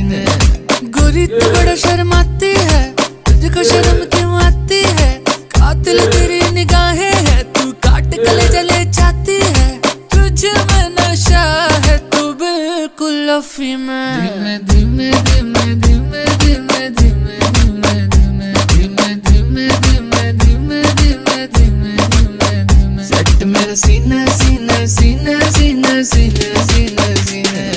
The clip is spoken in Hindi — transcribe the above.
सीने। गोरी तू बड़ा शर्माती है, तुझको शर्म क्यों आती है? कातिल तेरी निगाहें है, तू काट गले जले चाहती है। तुझ में नशा है, तू बिल्कुल अफीम में। धीमे धीमे धीमे धीमे धीमे धीमे धीमे धीमे धीमे धीमे धीमे धीमे धीमे धीमे धीमे सेट मेरा सीना सीना सीना सीना सीना सीना सीना।